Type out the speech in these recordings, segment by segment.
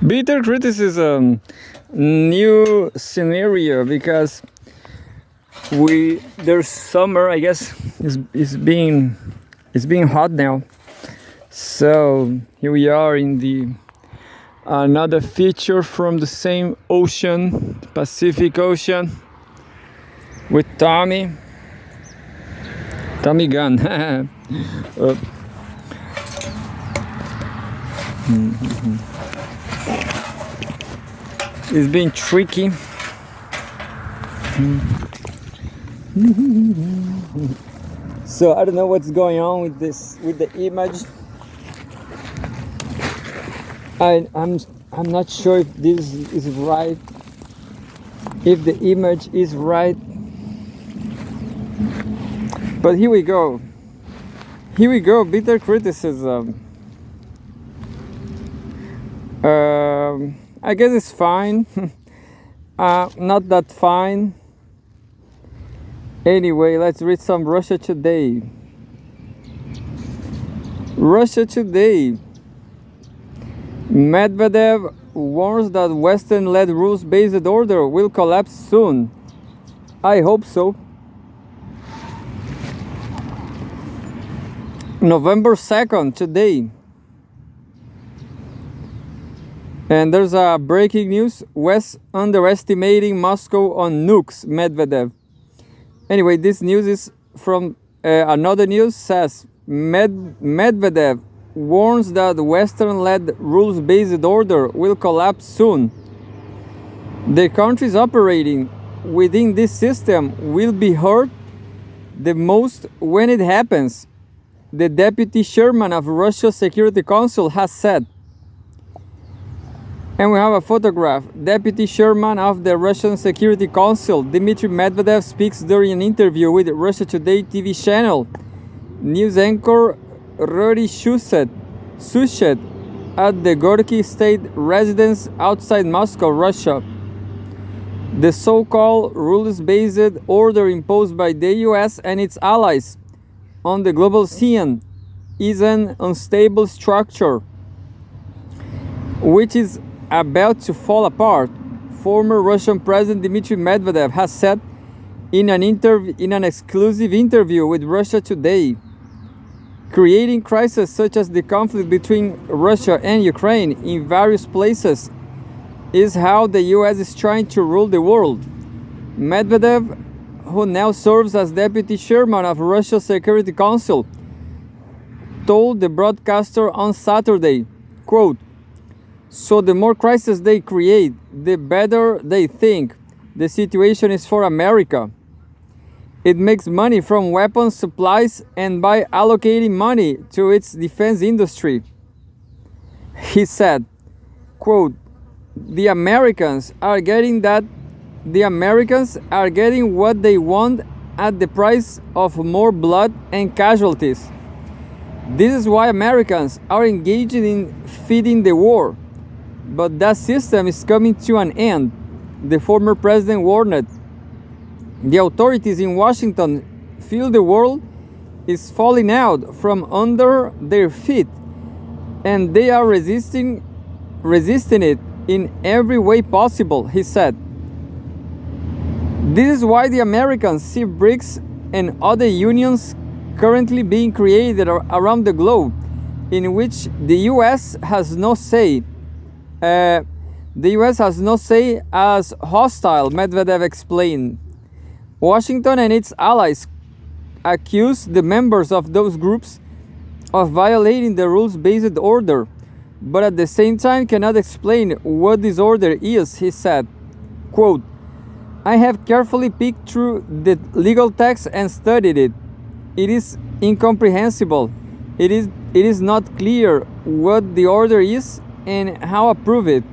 Bitter criticism, new scenario because there's summer. I guess it's being hot now. So here we are in the another feature from the same ocean, Pacific Ocean, with Tommy Gunn. It's been tricky. So I don't know what's going on with the image. I'm not sure if this is right, if the image is right. But here we go. Bitter criticism. I guess it's fine. Not that fine. Anyway, let's read some Russia Today. Russia Today. Medvedev warns that Western-led rules-based order will collapse soon. I hope so. November 2nd, today. And there's a breaking news. West underestimating Moscow on nukes, Medvedev. Anyway, this news is from another news says Medvedev warns that Western-led rules-based order will collapse soon. The countries operating within this system will be hurt the most when it happens, the deputy chairman of Russia's Security Council has said. And we have a photograph. Deputy chairman of the Russian Security Council, Dmitry Medvedev, speaks during an interview with Russia Today TV channel. News anchor Rory Shushet at the Gorky State residence outside Moscow, Russia. The so-called rules-based order imposed by the US and its allies on the global scene is an unstable structure which is about to fall apart, former Russian President Dmitry Medvedev has said in an exclusive interview with Russia Today. Creating crises such as the conflict between Russia and Ukraine in various places is how the US is trying to rule the world. Medvedev, who now serves as deputy chairman of Russia's Security Council, told the broadcaster on Saturday, quote, "So the more crises they create, the better they think the situation is for America. It makes money from weapons supplies and by allocating money to its defense industry." He said, quote, The Americans are getting what they want at the price of more blood and casualties. This is why Americans are engaging in feeding the war. But that system is coming to an end, the former president warned. The authorities in Washington feel the world is falling out from under their feet, and they are resisting it in every way possible, he said. This is why the Americans see BRICS and other unions currently being created around the globe, in which the US has no say. The US has no say as hostile, Medvedev explained. Washington and its allies accuse the members of those groups of violating the rules-based order, but at the same time cannot explain what this order is, he said. Quote, I have carefully picked through the legal text and studied it. It is incomprehensible. It is not clear what the order is and how to approve it.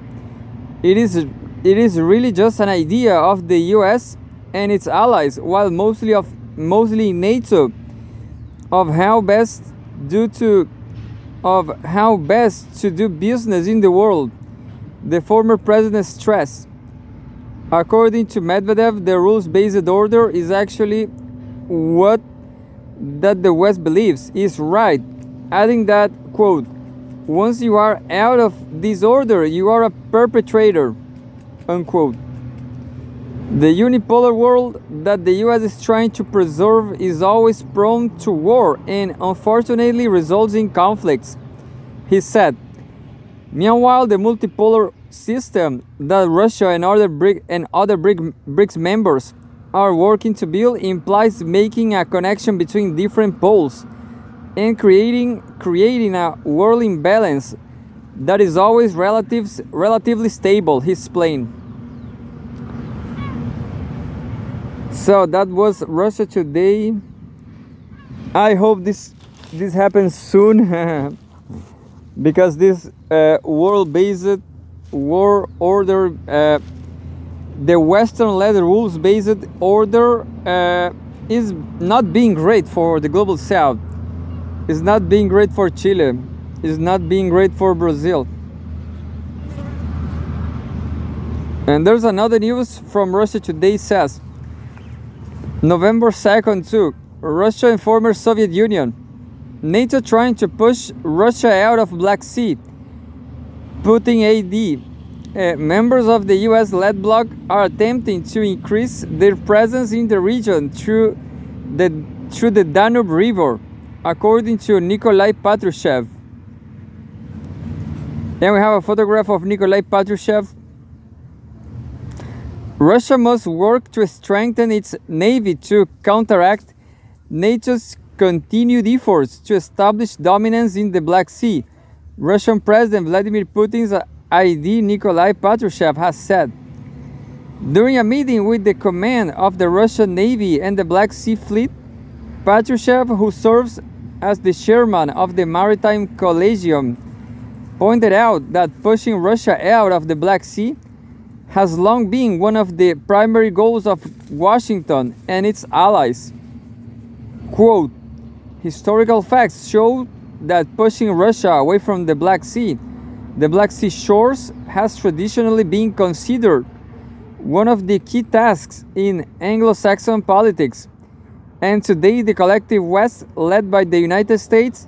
It is really just an idea of the US and its allies, while mostly NATO, of how best to do business in the world, the former president stressed. According to Medvedev, the rules-based order is actually what that the West believes is right, adding that, quote, Once you are out of this order, you are a perpetrator, unquote. The unipolar world that the US is trying to preserve is always prone to war and unfortunately results in conflicts, he said. Meanwhile, the multipolar system that Russia and other BRICS members are working to build implies making a connection between different poles and creating a world imbalance that is always relatively stable, he explained. So that was Russia Today. I hope this happens soon because this world-based war order, the Western-led rules-based order is not being great for the global South. It's not being great for Chile. It's not being great for Brazil. And there's another news from Russia Today says, November 2nd too, Russia and former Soviet Union. NATO trying to push Russia out of Black Sea. Putin AD. Members of the US-led bloc are attempting to increase their presence in the region through the Danube River, according to Nikolai Patrushev. And we have a photograph of Nikolai Patrushev. Russia must work to strengthen its navy to counteract NATO's continued efforts to establish dominance in the Black Sea, Russian President Vladimir Putin's ID Nikolai Patrushev has said. During a meeting with the command of the Russian Navy and the Black Sea Fleet, Patrushev, who serves as the chairman of the Maritime Collegium, pointed out that pushing Russia out of the Black Sea has long been one of the primary goals of Washington and its allies. Quote, historical facts show that pushing Russia away from the Black Sea shores has traditionally been considered one of the key tasks in Anglo-Saxon politics. And today the collective West, led by the United States,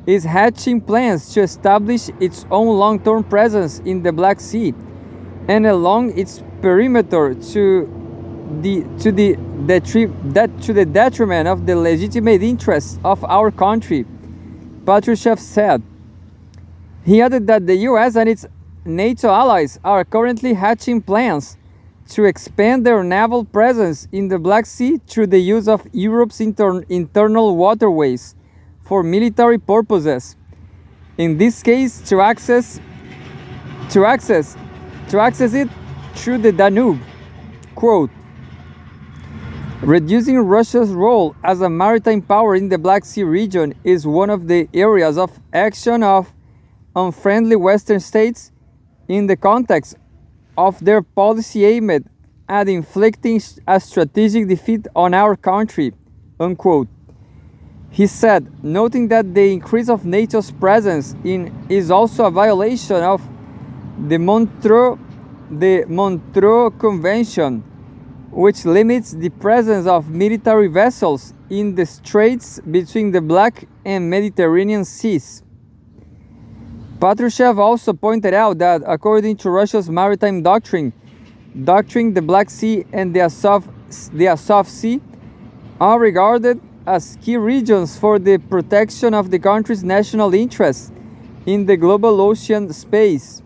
is hatching plans to establish its own long-term presence in the Black Sea and along its perimeter to the detriment of the legitimate interests of our country, Patrushev said. He added that the US and its NATO allies are currently hatching plans to expand their naval presence in the Black Sea through the use of Europe's internal waterways for military purposes. In this case, to access it through the Danube. Quote, reducing Russia's role as a maritime power in the Black Sea region is one of the areas of action of unfriendly Western states in the context of their policy aimed at inflicting a strategic defeat on our country, unquote. He said, noting that the increase of NATO's presence is also a violation of the Montreux Convention, which limits the presence of military vessels in the straits between the Black and Mediterranean Seas. Patrushev also pointed out that according to Russia's maritime doctrine, the Black Sea and the Azov Sea are regarded as key regions for the protection of the country's national interests in the global ocean space.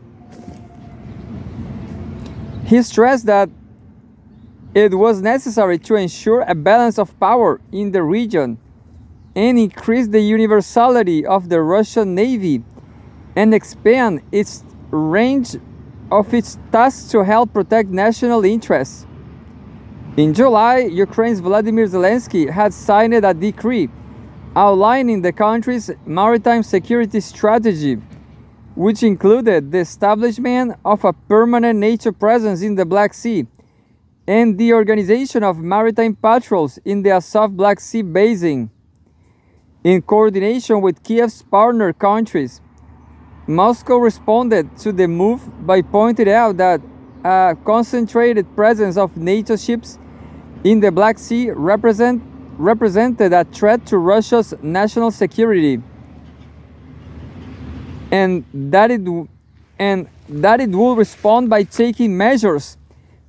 He stressed that it was necessary to ensure a balance of power in the region and increase the universality of the Russian Navy and expand its range of its tasks to help protect national interests. In July, Ukraine's Vladimir Zelensky had signed a decree outlining the country's maritime security strategy, which included the establishment of a permanent NATO presence in the Black Sea and the organization of maritime patrols in the Azov Black Sea basin. In coordination with Kiev's partner countries, Moscow responded to the move by pointing out that a concentrated presence of NATO ships in the Black Sea represented a threat to Russia's national security. and that it will respond by taking measures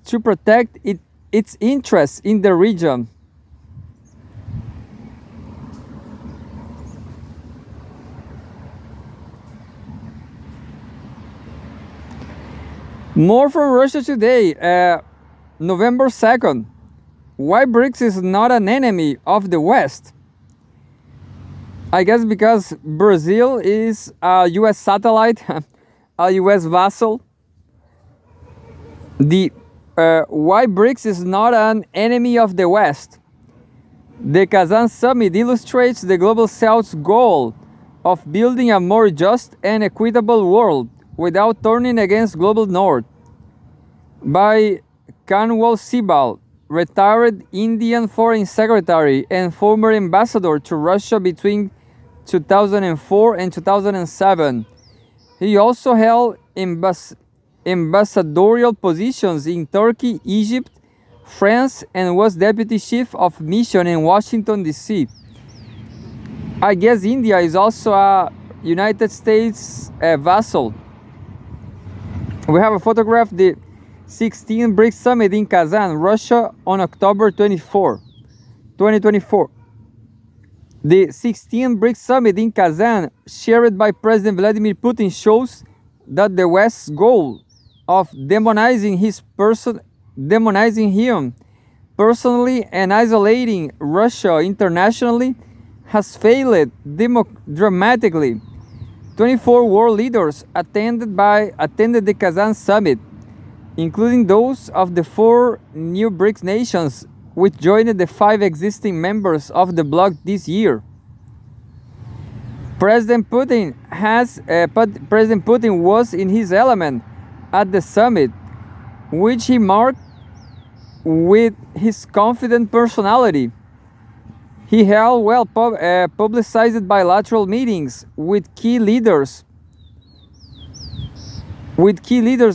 to protect its interests in the region. More from Russia Today, November 2nd. Why BRICS is not an enemy of the West? I guess because Brazil is a US satellite, a US vassal. Why BRICS is not an enemy of the West? The Kazan summit illustrates the Global South's goal of building a more just and equitable world without turning against Global North. By Kanwal Sibal, retired Indian Foreign Secretary and former ambassador to Russia between 2004 and 2007. He also held ambassadorial positions in Turkey, Egypt, France, and was deputy chief of mission in Washington, D.C. I guess India is also a United States vassal. We have a photograph, the 16th BRICS Summit in Kazan, Russia on October 24, 2024. The 16th BRICS Summit in Kazan, shared by President Vladimir Putin, shows that the West's goal of demonizing him personally and isolating Russia internationally has failed dramatically. 24 world leaders attended the Kazan summit, including those of the 4 new BRICS nations, which joined the 5 existing members of the bloc this year. President Putin was in his element at the summit, which he marked with his confident personality. He held publicized bilateral meetings with key leaders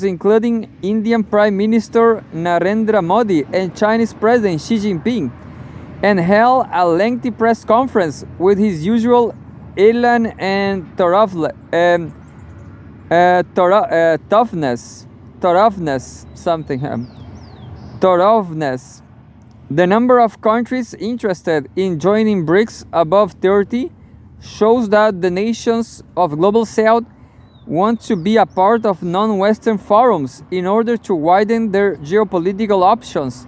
including Indian Prime Minister Narendra Modi and Chinese President Xi Jinping, and held a lengthy press conference with his usual elan and toughness. The number of countries interested in joining BRICS above 30 shows that the nations of Global South want to be a part of non-Western forums in order to widen their geopolitical options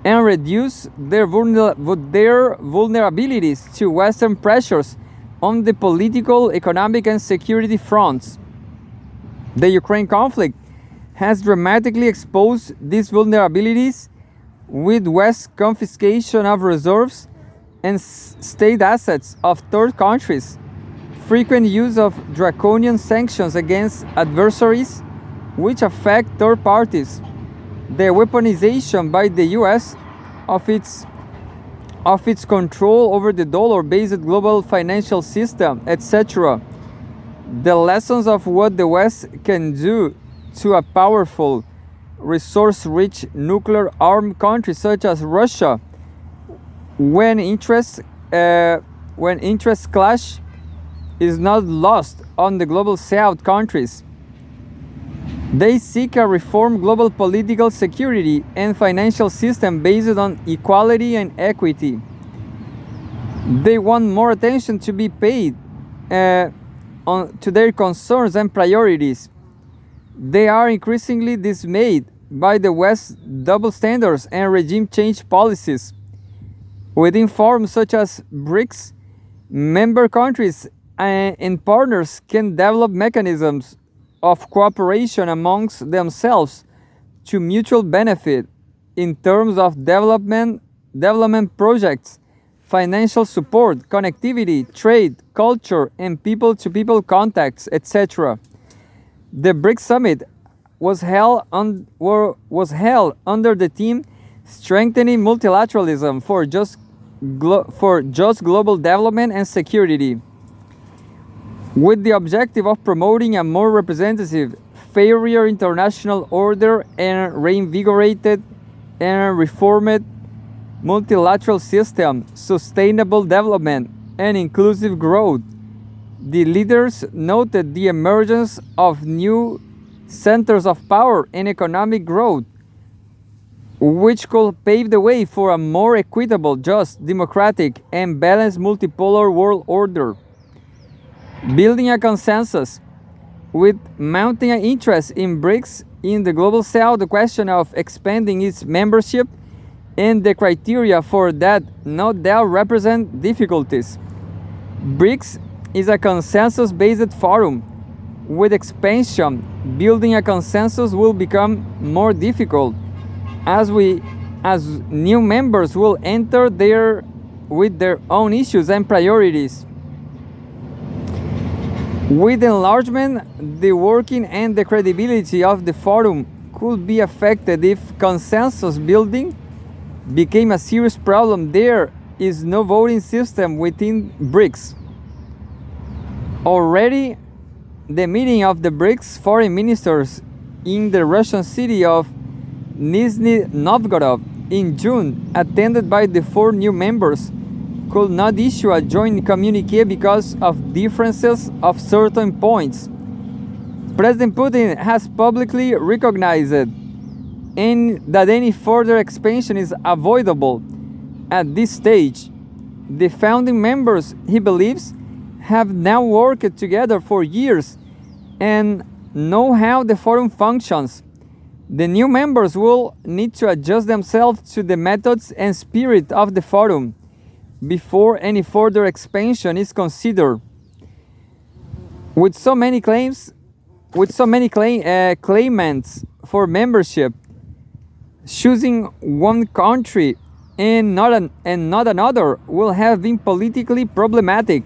and reduce their vulnerabilities to Western pressures on the political, economic, and security fronts. The Ukraine conflict has dramatically exposed these vulnerabilities, with West's confiscation of reserves and state assets of third countries, frequent use of draconian sanctions against adversaries which affect third parties, the weaponization by the US of its control over the dollar-based global financial system, etc. The lessons of what the West can do to a powerful, resource-rich nuclear-armed country such as Russia when interests clash is not lost on the Global South countries. They seek a reformed global political security and financial system based on equality and equity. They want more attention to be paid to their concerns and priorities. They are increasingly dismayed by the West's double standards and regime change policies. Within forums such as BRICS, member countries and partners can develop mechanisms of cooperation amongst themselves to mutual benefit in terms of development projects, financial support, connectivity, trade, culture, and people-to-people contacts, etc. The BRICS summit was held under the theme "Strengthening Multilateralism for Just Global Development and Security," with the objective of promoting a more representative, fairer international order and reinvigorated and reformed multilateral system, sustainable development, and inclusive growth. The leaders noted the emergence of new centers of power and economic growth, which could pave the way for a more equitable, just, democratic, and balanced multipolar world order. Building a consensus with mounting an interest in BRICS in the global south, the question of expanding its membership and the criteria for that no doubt represent difficulties. BRICS is a consensus-based forum. With expansion, building a consensus will become more difficult as new members will enter there with their own issues and priorities. With enlargement, the working and the credibility of the forum could be affected if consensus building became a serious problem. There is no voting system within BRICS. Already, the meeting of the BRICS foreign ministers in the Russian city of Nizhny Novgorod in June, attended by the 4 new members, could not issue a joint communiqué because of differences of certain points. President Putin has publicly recognized that any further expansion is avoidable at this stage. The founding members, he believes, have now worked together for years and know how the forum functions. The new members will need to adjust themselves to the methods and spirit of the forum before any further expansion is considered. With so many claimants for membership, choosing one country and not another will have been politically problematic.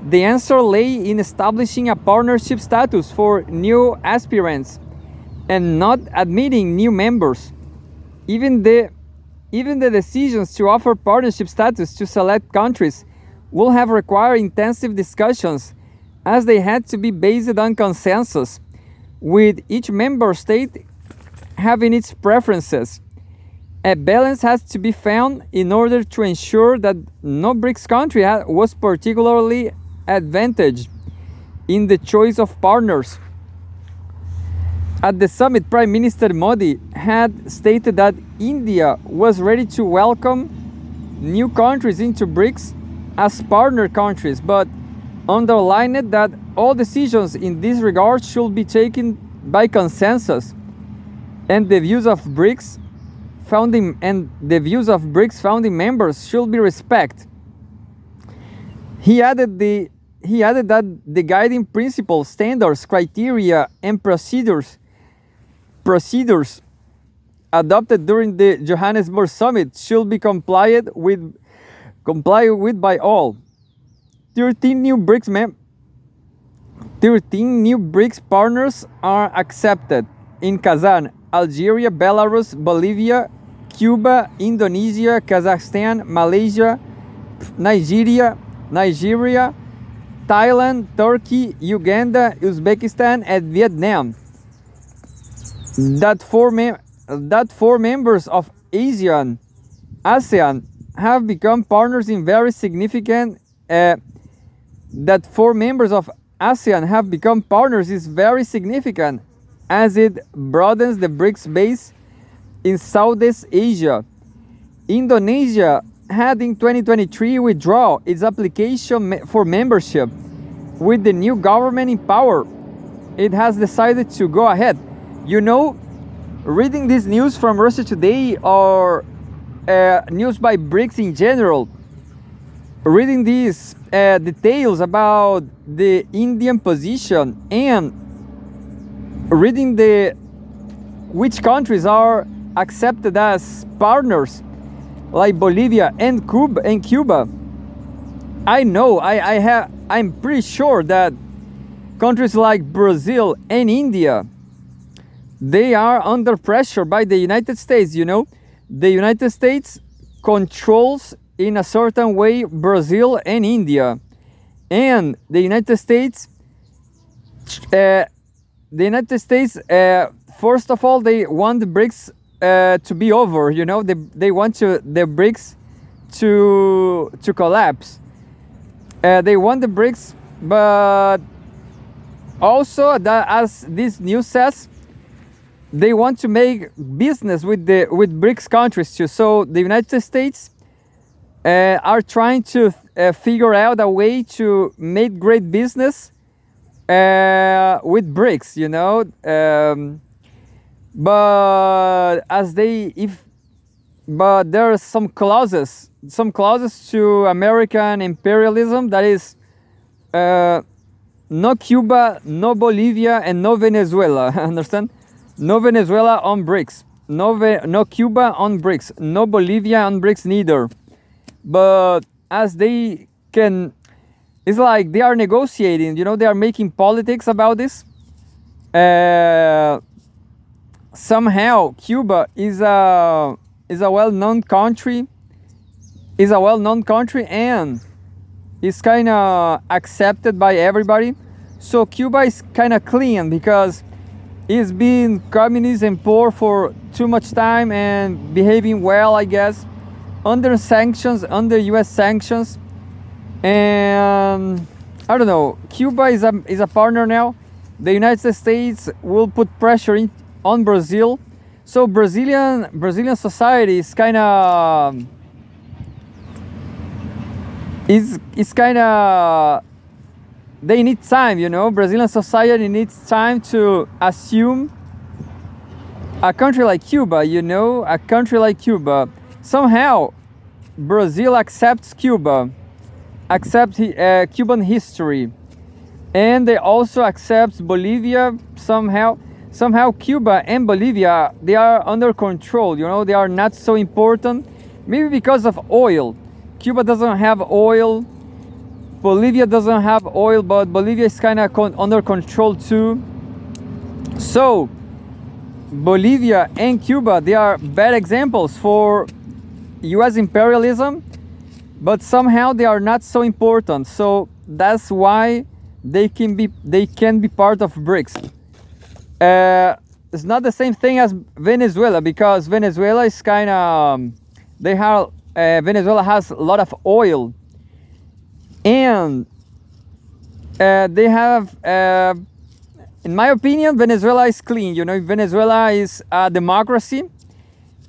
The answer lay in establishing a partnership status for new aspirants and not admitting new members. Even the decisions to offer partnership status to select countries will have required intensive discussions, as they had to be based on consensus, with each member state having its preferences. A balance has to be found in order to ensure that no BRICS country was particularly advantaged in the choice of partners. At the summit, Prime Minister Modi had stated that India was ready to welcome new countries into BRICS as partner countries, but underlined that all decisions in this regard should be taken by consensus, and the views of BRICS founding members should be respected. He added that the guiding principles, standards, criteria, and procedures adopted during the Johannesburg summit should be complied with by all. 13 new BRICS partners are accepted in Kazan, Algeria, Belarus, Bolivia, Cuba, Indonesia, Kazakhstan, Malaysia, Nigeria, Thailand, Turkey, Uganda, Uzbekistan, and Vietnam. That four members of ASEAN have become partners in very significant. That 4 members of ASEAN have become partners is very significant, as it broadens the BRICS base in Southeast Asia. Indonesia had in 2023 withdrawn its application for membership. With the new government in power, it has decided to go ahead. You know, reading this news from Russia Today or news by BRICS in general, reading these details about the Indian position and reading which countries are accepted as partners, like Bolivia and Cuba, I'm pretty sure that countries like Brazil and India, they are under pressure by the United States. You know, the United States controls in a certain way Brazil and India, and the United States first of all, they want the BRICS to be over. You know, they want the BRICS to collapse. They want the BRICS but also that, as this news says, they want to make business with BRICS countries too. So the United States are trying to figure out a way to make great business with BRICS, you know. But as they if but there are some clauses to American imperialism, that is no Cuba, no Bolivia, and no Venezuela. Understand? No Venezuela on BRICS, no Cuba on BRICS, no Bolivia on BRICS neither. But as they can, it's like they are negotiating, you know, they are making politics about this. Somehow Cuba is a well-known country, and is kind of accepted by everybody. So Cuba is kind of clean because it's been communist and poor for too much time and behaving well, I guess, under sanctions, under US sanctions. And I don't know, Cuba is a partner now. The United States will put pressure on Brazil. So Brazilian society is kind of they need time, you know. Brazilian society needs time to assume a country like Cuba, you know, a country like Cuba. Somehow Brazil accepts Cuba, accepts Cuban history, and they also accept Bolivia somehow. Somehow Cuba and Bolivia, they are under control, you know, they are not so important. Maybe because of oil. Cuba doesn't have oil, Bolivia doesn't have oil, but Bolivia is kind of under control too. So Bolivia and Cuba, they are bad examples for US imperialism, but somehow they are not so important. So that's why they can be part of BRICS. It's not the same thing as Venezuela, because Venezuela is kind of Venezuela has a lot of oil, and they have, in my opinion, Venezuela is clean. You know, Venezuela is a democracy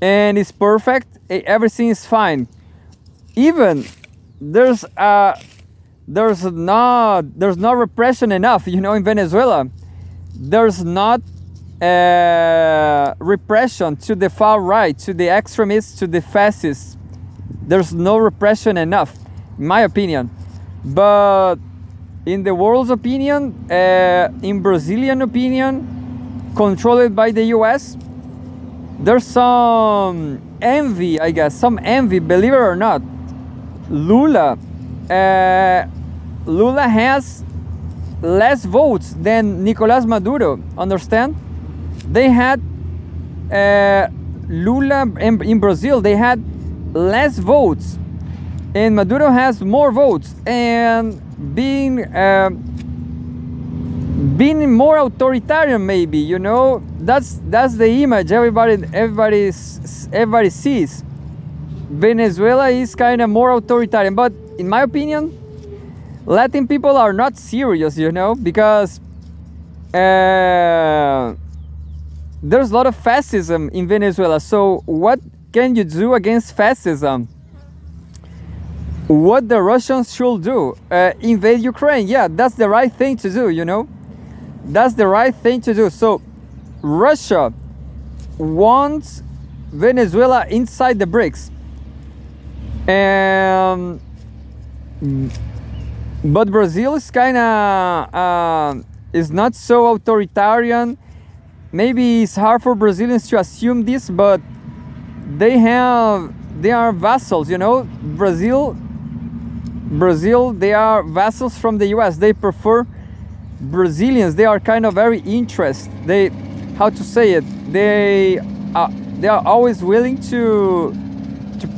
and it's perfect. Everything is fine. Even there's no repression enough. You know, in Venezuela, there's not repression to the far right, to the extremists, to the fascists. There's no repression enough, in my opinion. But in the world's opinion, in Brazilian opinion, controlled by the US, there's some envy, I guess, believe it or not. Lula has less votes than Nicolás Maduro, understand? They had Lula in Brazil, they had less votes, and Maduro has more votes, and being more authoritarian, maybe, you know. That's the image everybody sees. Venezuela is kind of more authoritarian, but in my opinion, Latin people are not serious, you know, because there's a lot of fascism in Venezuela. So what can you do against fascism? What the Russians should do, invade Ukraine. Yeah, that's the right thing to do, you know. That's the right thing to do. So Russia wants Venezuela inside the BRICS. But Brazil is kind of is not so authoritarian. Maybe it's hard for Brazilians to assume this, but they are vassals, you know. Brazil, they are vassals from the US. They prefer Brazilians. They are kind of very interested. They are always willing to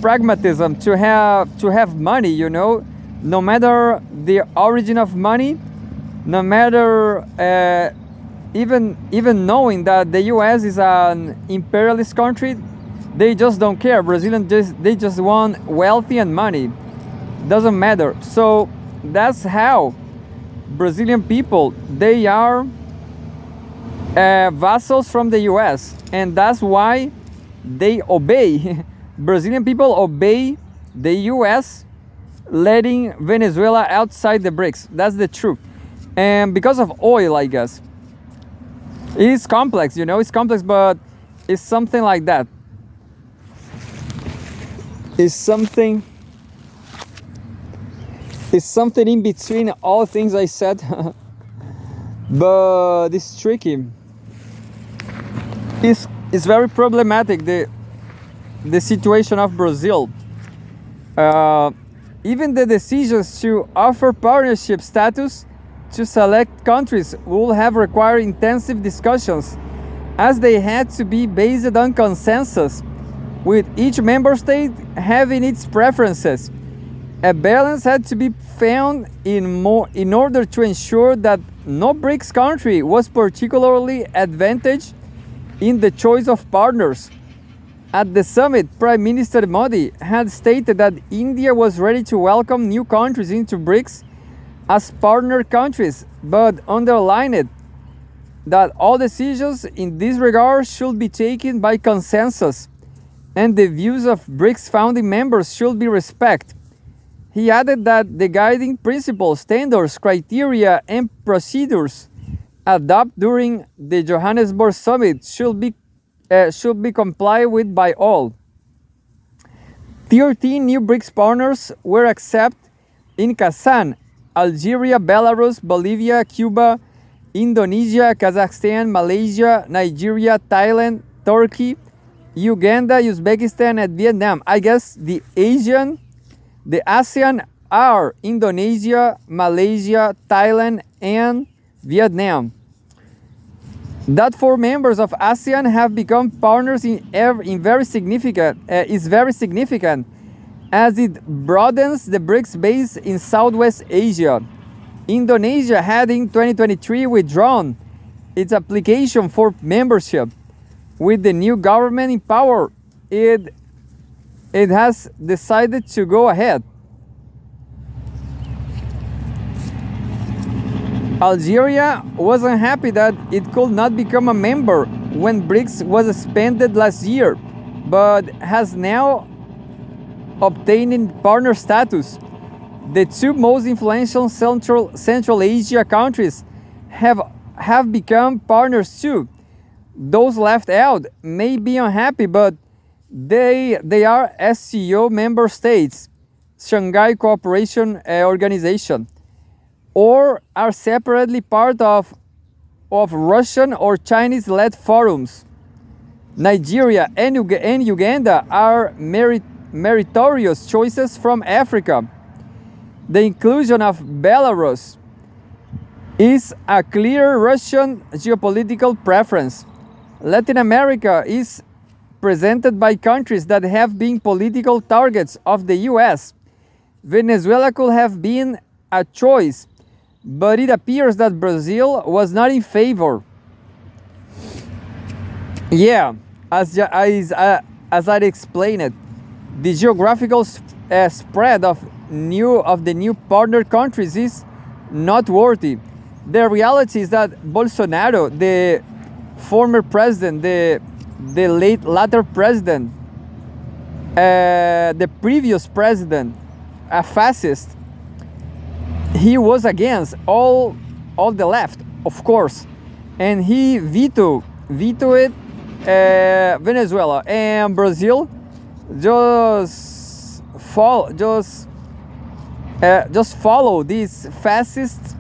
pragmatism, to have money, you know, no matter the origin of money, no matter even knowing that the US is an imperialist country. They just don't care. Brazilians just want wealthy and money. Doesn't matter. So that's how Brazilian people, they are vassals from the US, and that's why they obey. Brazilian people obey the US letting Venezuela outside the BRICS. That's the truth. And because of oil, I guess. It's complex, it's complex, but it's something like that. It's something in between all things I said. But it's tricky. It's very problematic, the situation of Brazil. Even the decisions to offer partnership status to select countries will have required intensive discussions, as they had to be based on consensus, with each member state having its preferences. A balance had to be found in order to ensure that no BRICS country was particularly advantaged in the choice of partners. At the summit, Prime Minister Modi had stated that India was ready to welcome new countries into BRICS as partner countries, but underlined that all decisions in this regard should be taken by consensus, and the views of BRICS founding members should be respected. He added that the guiding principles, standards, criteria, and procedures adopted during the Johannesburg summit should be complied with by all. 13 new BRICS partners were accepted in Kazan: Algeria, Belarus, Bolivia, Cuba, Indonesia, Kazakhstan, Malaysia, Nigeria, Thailand, Turkey, Uganda, Uzbekistan, and Vietnam. I guess the ASEAN are Indonesia, Malaysia, Thailand, and Vietnam. That 4 members of ASEAN have become partners is very significant, as it broadens the BRICS base in Southwest Asia. Indonesia had in 2023 withdrawn its application for membership. With the new government in power, it has decided to go ahead. Algeria was unhappy that it could not become a member when BRICS was expanded last year, but has now obtained partner status. The 2 most influential Central Asia countries have become partners too. Those left out may be unhappy, but they are SCO member states, Shanghai Cooperation Organization, or are separately part of Russian or Chinese-led forums. Nigeria and Uganda are meritorious choices from Africa. The inclusion of Belarus is a clear Russian geopolitical preference. Latin America is presented by countries that have been political targets of the US. Venezuela could have been a choice, but it appears that Brazil was not in favor. Yeah, as I explained it, the geographical spread of the new partner countries is noteworthy. The reality is that Bolsonaro, the former president, the latter president, the previous president, a fascist, he was against all the left, of course, and he vetoed Venezuela, and Brazil just follow this fascist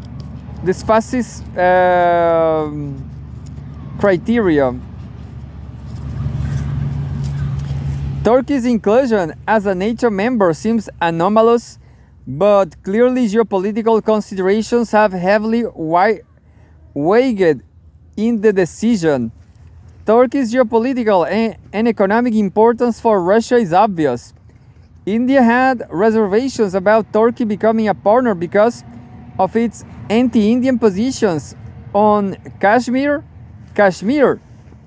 criteria. Turkey's inclusion as a NATO member seems anomalous, but clearly geopolitical considerations have heavily weighed in the decision. Turkey's geopolitical and economic importance for Russia is obvious. India had reservations about Turkey becoming a partner because of its anti-Indian positions on Kashmir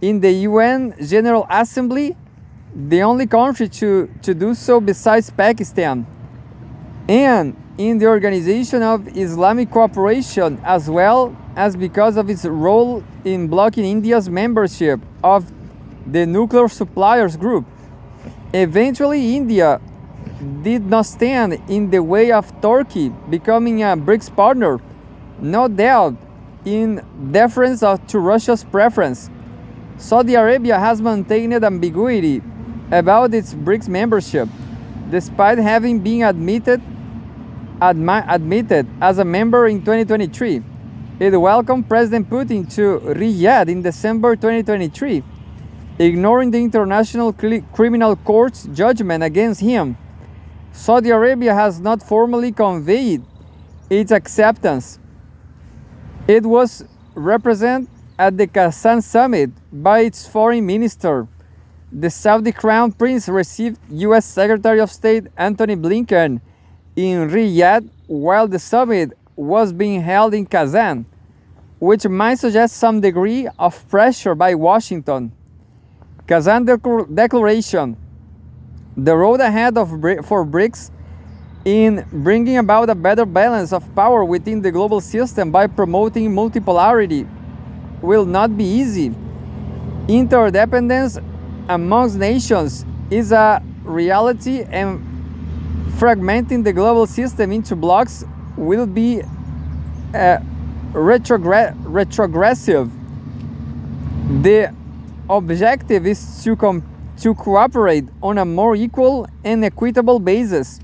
in the UN General Assembly, the only country to do so besides Pakistan. and in the Organization of Islamic Cooperation, as well as because of its role in blocking India's membership of the Nuclear Suppliers Group. Eventually, India did not stand in the way of Turkey becoming a BRICS partner, no doubt in deference to Russia's preference. Saudi Arabia has maintained ambiguity about its BRICS membership, despite having been admitted as a member in 2023. It welcomed President Putin to Riyadh in December 2023, ignoring the International Criminal Court's judgment against him. Saudi Arabia has not formally conveyed its acceptance. It was represented at the Kazan summit by its foreign minister. The Saudi Crown Prince received U.S. Secretary of State Antony Blinken in Riyadh while the summit was being held in Kazan, which might suggest some degree of pressure by Washington. Kazan Declaration: the road ahead for BRICS in bringing about a better balance of power within the global system by promoting multipolarity will not be easy. Interdependence amongst nations is a reality, and fragmenting the global system into blocks will be retrogressive. The objective is to cooperate on a more equal and equitable basis,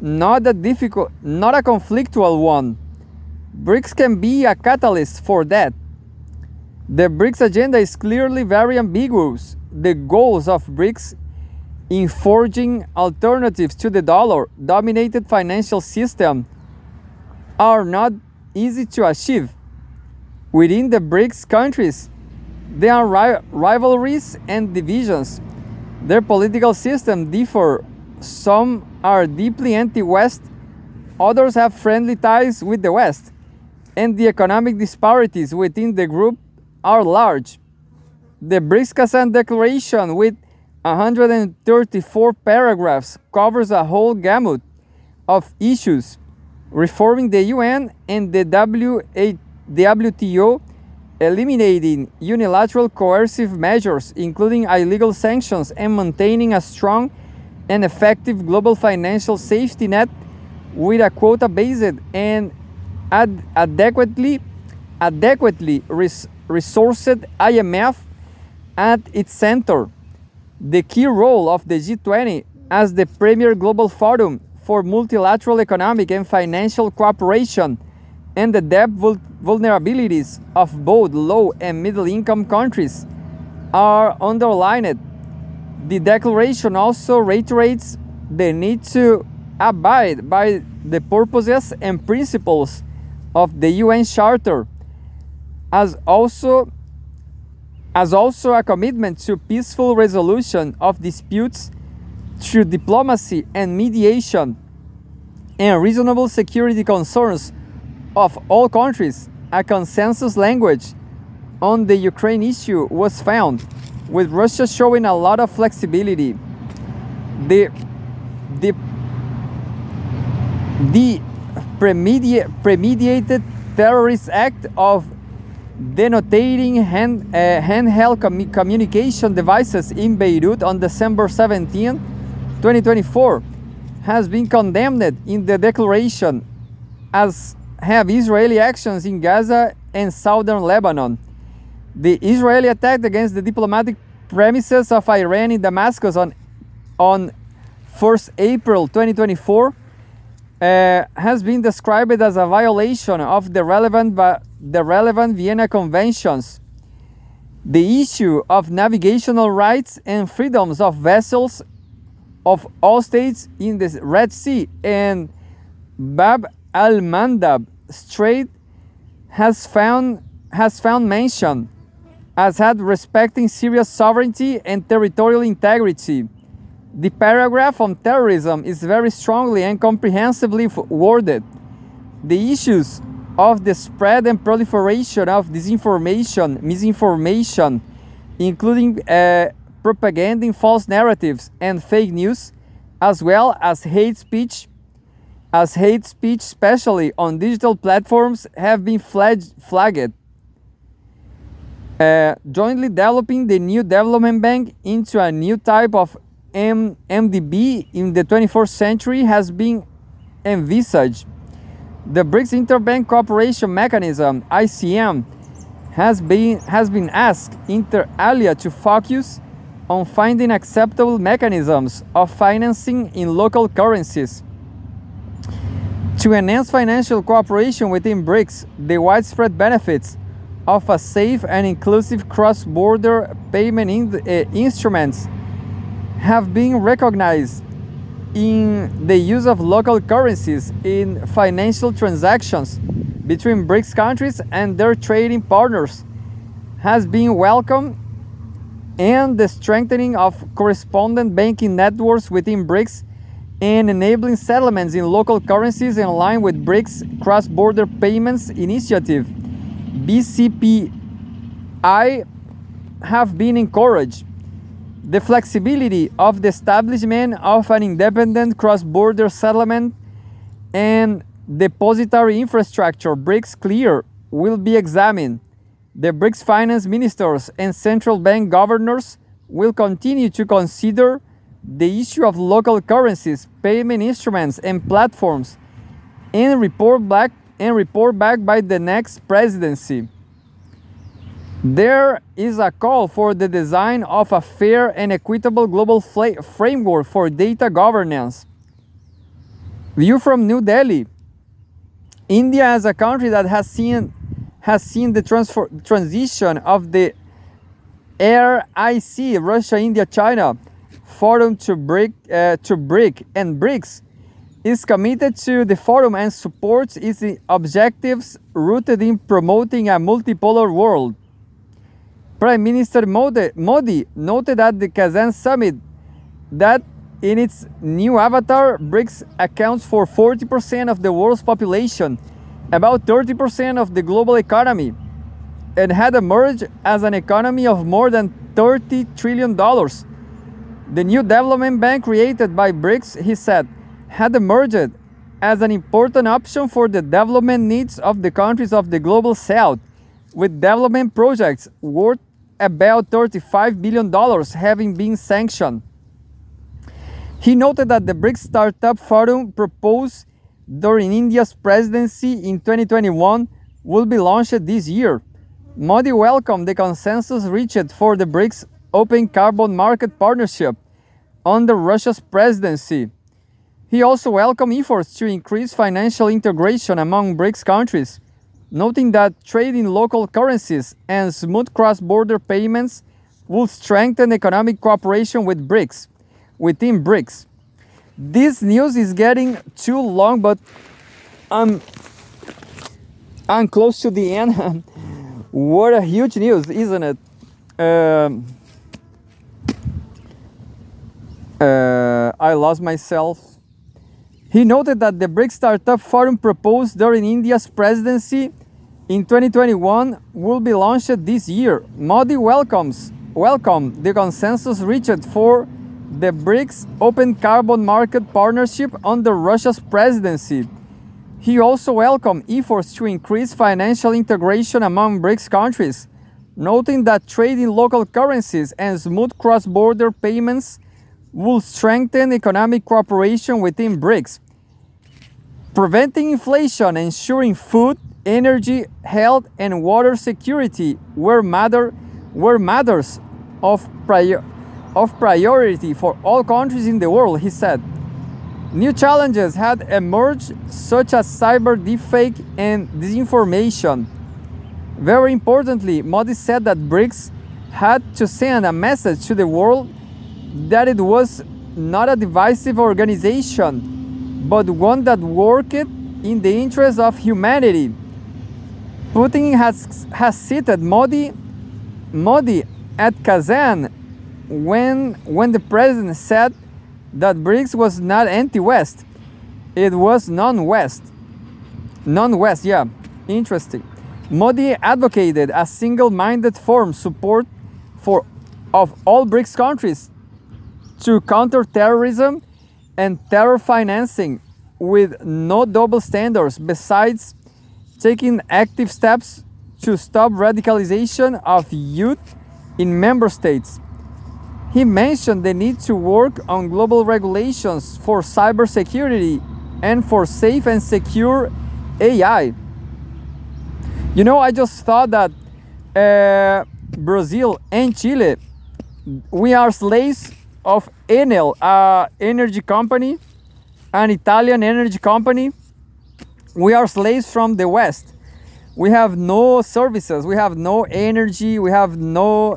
not a conflictual one. BRICS can be a catalyst for that. The BRICS agenda is clearly very ambiguous. The goals of BRICS in forging alternatives to the dollar-dominated financial system are not easy to achieve. Within the BRICS countries, there are rivalries and divisions. Their political systems differ. Some are deeply anti-West, others have friendly ties with the West, and the economic disparities within the group are large. The BRICS Kazan Declaration, with 134 paragraphs, covers a whole gamut of issues: reforming the UN and the WTO, eliminating unilateral coercive measures, including illegal sanctions, and maintaining a strong and effective global financial safety net with a quota-based and adequately resourced IMF at its center. The key role of the G20 as the premier global forum for multilateral economic and financial cooperation, and the debt vulnerabilities of both low and middle income countries are underlined. The declaration also reiterates the need to abide by the purposes and principles of the UN Charter, as also a commitment to peaceful resolution of disputes through diplomacy and mediation, and reasonable security concerns of all countries. A consensus language on the Ukraine issue was found, with Russia showing a lot of flexibility. The premeditated terrorist act of detonating handheld communication devices in Beirut on December 17, 2024, has been condemned in the declaration, as have Israeli actions in Gaza and southern Lebanon. The Israeli attack against the diplomatic premises of Iran in Damascus on 1st April 2024 has been described as a violation of the relevant Vienna Conventions. The issue of navigational rights and freedoms of vessels of all states in the Red Sea and Bab al-Mandab Strait has found mention, as had respecting Syria's sovereignty and territorial integrity. The paragraph on terrorism is very strongly and comprehensively worded. The issues of the spread and proliferation of disinformation, misinformation, including propagating false narratives and fake news, as well as hate speech, as hate speech, especially on digital platforms, have been flagged. Jointly developing the new development bank into a new type of MDB in the 21st century has been envisaged. The BRICS Interbank Cooperation Mechanism (ICM) has been asked inter alia to focus on finding acceptable mechanisms of financing in local currencies. To enhance financial cooperation within BRICS, the widespread benefits of a safe and inclusive cross-border payment instruments have been recognized in the use of local currencies in financial transactions between BRICS countries and their trading partners has been welcomed, and the strengthening of correspondent banking networks within BRICS and enabling settlements in local currencies in line with BRICS Cross-Border Payments Initiative (BCPI) have been encouraged. The flexibility of the establishment of an independent cross-border settlement and depository infrastructure BRICS Clear will be examined. The BRICS finance ministers and central bank governors will continue to consider the issue of local currencies, payment instruments, and platforms, and report back by the next presidency. There is a call for the design of a fair and equitable global framework for data governance. View from New Delhi. India, as a country that has seen the transition of the RIC, Russia, India, China Forum to BRIC and BRICS, is committed to the forum and supports its objectives rooted in promoting a multipolar world. Prime Minister Modi noted at the Kazan summit that in its new avatar, BRICS accounts for 40% of the world's population, about 30% of the global economy, and had emerged as an economy of more than $30 trillion. The new development bank created by BRICS, he said, had emerged as an important option for the development needs of the countries of the global south, with development projects worth about $35 billion having been sanctioned. He noted that the BRICS Startup Forum proposed during India's presidency in 2021 will be launched this year. Modi welcomed the consensus reached for the BRICS Open Carbon Market Partnership under Russia's presidency. He also welcomed efforts to increase financial integration among BRICS countries, noting that trade in local currencies and smooth cross-border payments will strengthen economic cooperation within BRICS. This news is getting too long, but I'm close to the end. What a huge news, isn't it? I lost myself. He noted that the BRICS Startup Forum proposed during India's presidency in 2021 will be launched this year. Modi welcomed the consensus reached for the BRICS Open Carbon Market Partnership under Russia's presidency. He also welcomed efforts to increase financial integration among BRICS countries, noting that trade in local currencies and smooth cross-border payments will strengthen economic cooperation within BRICS. Preventing inflation, ensuring food, energy, health, and water security were matters of priority for all countries in the world, he said. New challenges had emerged, such as cyber deepfake and disinformation. Very importantly, Modi said that BRICS had to send a message to the world that it was not a divisive organization, but one that worked in the interest of humanity. Putin has cited Modi at Kazan when the president said that BRICS was not anti-West, it was non-West. Non-West, yeah, interesting. Modi advocated a single-minded firm support of all BRICS countries to counter terrorism and terror financing, with no double standards, besides taking active steps to stop radicalization of youth in member states. He mentioned the need to work on global regulations for cybersecurity and for safe and secure AI. You know, I just thought that Brazil and Chile, we are slaves of Enel, energy company, an Italian energy company. We are slaves from the West. We have no services, we have no energy, we have no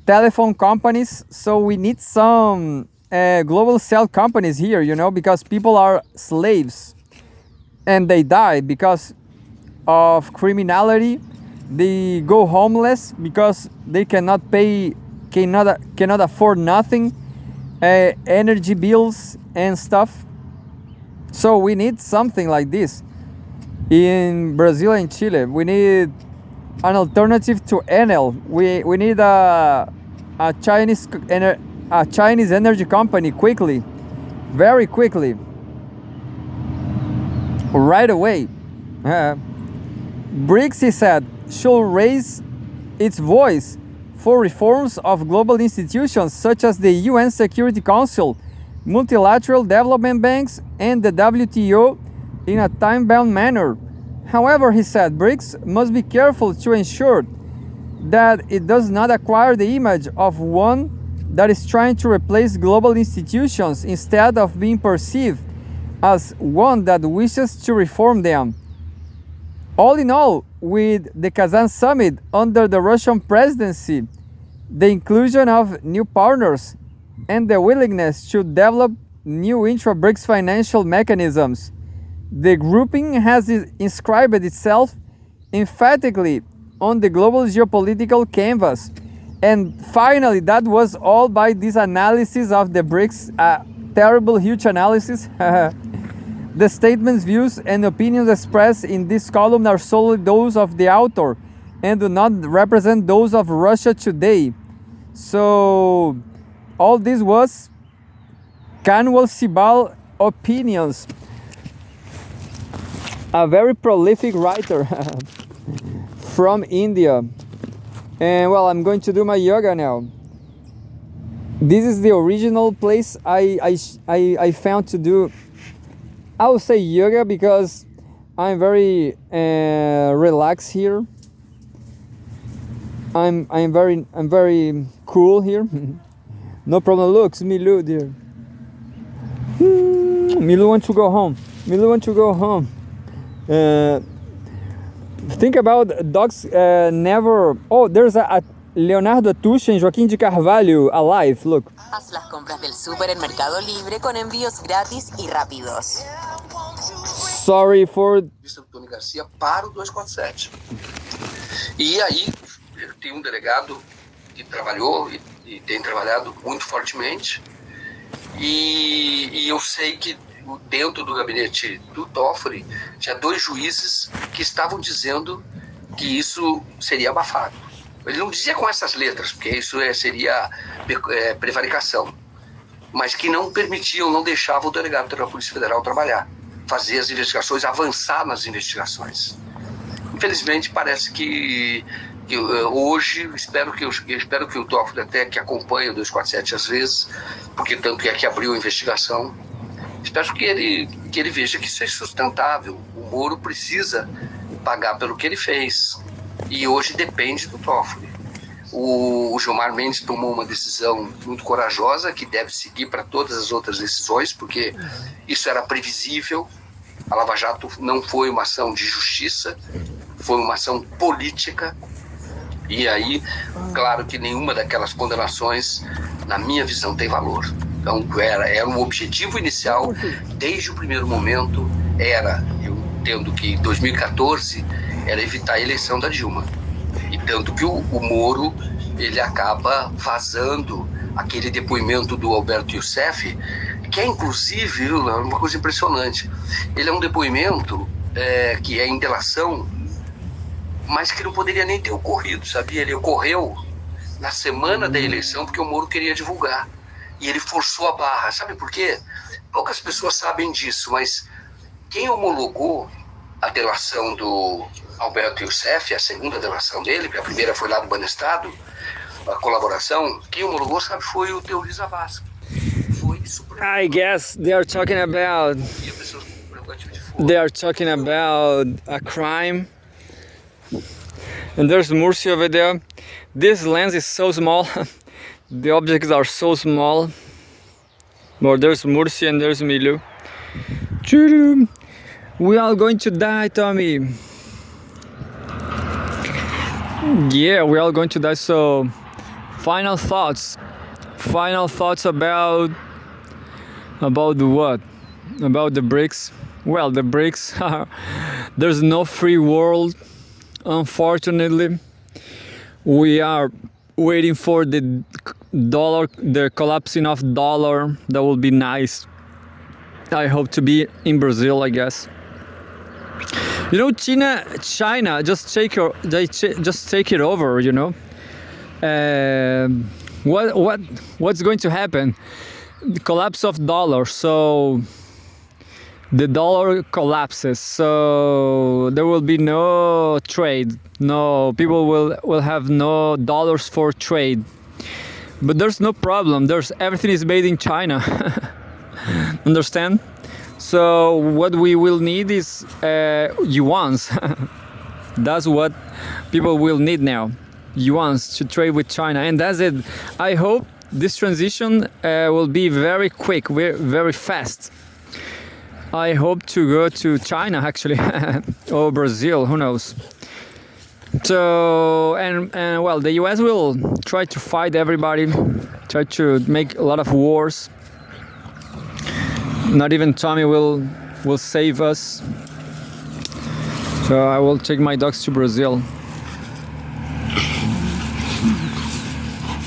telephone companies, so we need some global cell companies here, you know, because people are slaves and they die because of criminality. They go homeless because they cannot afford nothing, energy bills and stuff. So we need something like this in Brazil and Chile. We need an alternative to Enel. We need a Chinese energy company quickly, very quickly, right away. BRICS, he said, should raise its voice for reforms of global institutions such as the UN Security Council, multilateral development banks, and the WTO in a time-bound manner. However, he said, BRICS must be careful to ensure that it does not acquire the image of one that is trying to replace global institutions instead of being perceived as one that wishes to reform them. All in all, with the Kazan summit under the Russian presidency, the inclusion of new partners, and the willingness to develop new intra-BRICS financial mechanisms, the grouping has inscribed itself emphatically on the global geopolitical canvas. And finally, that was all by this analysis of the BRICS, terrible, huge analysis. The statements, views, and opinions expressed in this column are solely those of the author and do not represent those of Russia today. So, all this was Kanwal Sibal opinions. A very prolific writer from India. And well, I'm going to do my yoga now. This is the original place I found to do. I will say yoga because I'm very relaxed here. I'm very cool here. No problem. Look, Milu dear. Milu wants to go home. Milu wants to go home. Think about dogs never. Oh, there's a Leonardo Atush and Joaquim de Carvalho alive. Look. Haz las compras del súper en Mercado Libre con envíos gratis y rápidos. Sorry for. Antônio Garcia para o 247. E aí, tem um delegado que trabalhou e tem trabalhado muito fortemente. E eu sei que dentro do gabinete do Toffoli tinha 2 juízes que estavam dizendo que isso seria abafado. Ele não dizia com essas letras, porque isso seria prevaricação, mas que não permitiam, não deixavam o delegado da Polícia Federal trabalhar, fazer as investigações, avançar nas investigações. Infelizmente, parece que hoje, eu espero que o Toffoli até que acompanhe o 247 às vezes, porque tanto é que abriu a investigação, espero que ele veja que isso é sustentável. O Moro precisa pagar pelo que ele fez. E hoje depende do Toffoli. O Gilmar Mendes tomou uma decisão muito corajosa, que deve seguir para todas as outras decisões, porque isso era previsível. A Lava Jato não foi uma ação de justiça, foi uma ação política. E aí, claro que nenhuma daquelas condenações, na minha visão, tem valor. Então, era um objetivo inicial, desde o primeiro momento, eu entendo que 2014 era evitar a eleição da Dilma. E tanto que o Moro, ele acaba vazando aquele depoimento do Alberto Youssef, que é inclusive uma coisa impressionante. Ele é um depoimento que é em delação, mas que não poderia nem ter ocorrido, sabia? Ele ocorreu na semana da eleição, porque o Moro queria divulgar. E ele forçou a barra. Sabe por quê? Poucas pessoas sabem disso, mas quem homologou a delação do Alberto Youssef, a segunda delação dele, porque a primeira foi lá do Banestado, a colaboração, quem homologou, sabe, foi o Teori Zavascki. Foi super... I guess they are talking about E a pessoa prerrogativa de fogo. they are talking about a crime. And there's Mursi over there. This lens is so small. The objects are so small. But there's Mursi and there's Milu. Choo-doo. We are going to die, Tommy. Yeah, we are going to die. So, final thoughts. Final thoughts about what? About the BRICS. Well, the BRICS. There's no free world. Unfortunately, we are waiting for the dollar, the collapsing of dollar. That will be nice. I hope to be in Brazil, I guess. You know, China just take it over. You know, what's going to happen? The collapse of dollar. So the dollar collapses, so there will be no trade. No, people will have no dollars for trade. But there's no problem. Everything is made in China. Understand? So what we will need is yuans. That's what people will need now. Yuans to trade with China, and that's it. I hope this transition will be very quick, very fast. I hope to go to China actually, or Brazil, who knows. So, and well, the US will try to fight everybody, try to make a lot of wars. Not even Tommy will save us. So I will take my dogs to Brazil.